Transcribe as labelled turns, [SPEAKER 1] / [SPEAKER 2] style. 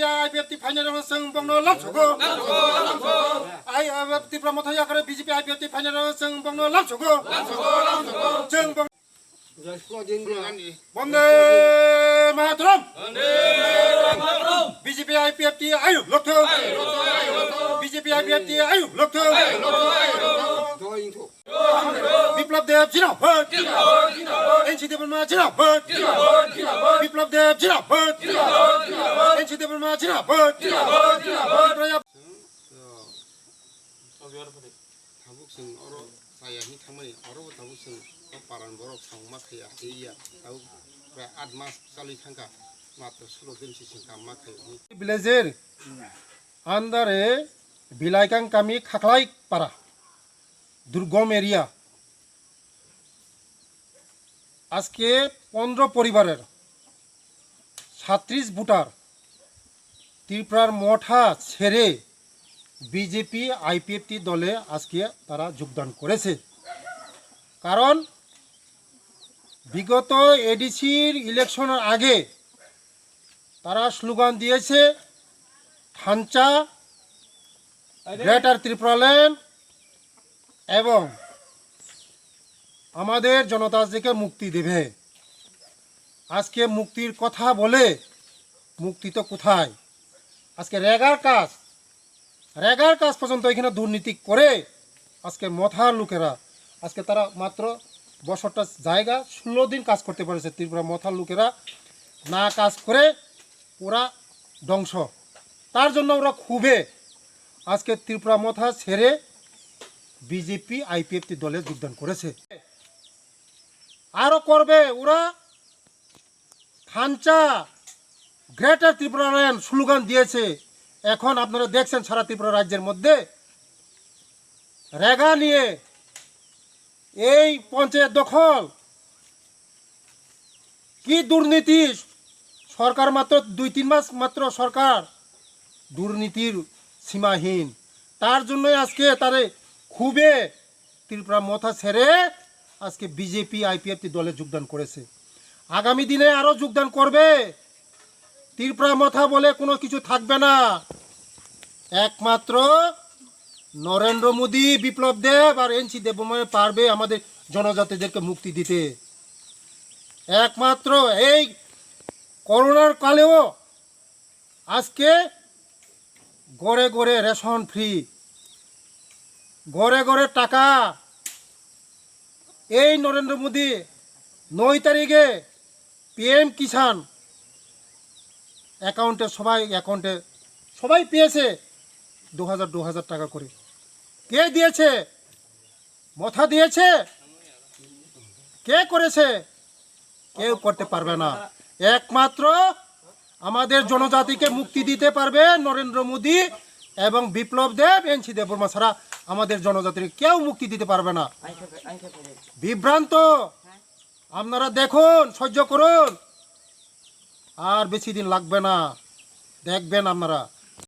[SPEAKER 1] IPFT final जों बंनो लामसगो आइ Tripura मथाय आखारे BJP IPFT final जों बंनो लामसगो जों बंदे मातरम BJP IPFT आयु लक्ष्य BJP IPFT आयु लक्ष्य বিপ্লব দেব জিন্দাবাদ এনসিপি বর্মা জিন্দাবাদ বিপ্লব দেব জিন্দাবাদ এনসিপি বর্মা জিন্দাবাদ
[SPEAKER 2] थाबुकजों अर जायानि थांमानि अरबो थाबुकजों पारान बर थांमा खैया एया आउ प्राय 8 मास चालि थांगा मात्र 16 दिनसि सिं काममा खैनि
[SPEAKER 1] ভিলেজের আন্ডারে বিলাইকাং কামি খাখলাই পাড়া দুর্গম এরিয়া আজকে 15 পরিবারের 36 ভোটার ত্রিপুরার মঠা ছেড়ে বিজেপি আইপিএফটি দলে আজকে তারা যোগদান করেছে কারণ বিগত এডিসির ইলেকশনের আগে তারা স্লোগান দিয়েছে থানচা গ্রেটার ত্রিপুরাল্যান্ড এবং আমাদের জনতাকে মুক্তি দেবে আজকে মুক্তির কথা বলে মুক্তি তো কোথায় আজকে রেগার কাজ পর্যন্ত এখানে দুর্নীতি করে আজকে মথার লোকেরা আজকে তারা মাত্র বছরটা জায়গা 16 দিন কাজ করতে পারেছে ত্রিপুরা মথার লোকেরা না কাজ করে ওরা ধ্বংস তার জন্য ওরা খুবই আজকে ত্রিপুরা মথা ছেড়ে বিজেপি আইপিএফটি দলে যোগদান করেছে আরও করবে ওরা থানচা গ্রেটার ত্রিপুরাল্যান্ড স্লোগান দিয়েছে এখন আপনারা দেখছেন সারা ত্রিপুরা রাজ্যের মধ্যে রেগা নিয়ে এই পঞ্চায়েত দখল কি দুর্নীতি সরকার মাত্র 2-3 মাস মাত্র সরকার দুর্নীতির সীমাহীন তার জন্যই আজকে তারে খুবই ত্রিপুরা মথা ছেড়ে আজকে বিজেপি আইপিএফটি দলে যোগদান করেছে আগামী দিনে আরও যোগদান করবে ত্রিপুরা মথা বলে কোনো কিছু থাকবে না একমাত্র নরেন্দ্র মোদী বিপ্লব দেব আর এনসি দেববর্মা পারবে আমাদের জনজাতিদেরকে মুক্তি দিতে একমাত্র এই করোনার কালেও আজকে ঘরে ঘরে রেশন ফ্রি ঘরে ঘরে টাকা এই নরেন্দ্র মোদী 9 তারিখে পিএম কিষাণ অ্যাকাউন্টে সবাই পেয়েছে 2000 টাকা করে কে দিয়েছে মথা দিয়েছে কে করেছে কেউ করতে পারবে না একমাত্র আমাদের জনজাতিকে মুক্তি দিতে পারবে নরেন্দ্র মোদী এবং বিপ্লব দেব এনসি দেববর্মা ছাড়া আমাদের জনজাতিকে কেউ মুক্তি দিতে পারবে না বিভ্রান্ত আপনারা দেখুন সহ্য করুন আর বেশি দিন লাগবে না দেখবেন আপনারা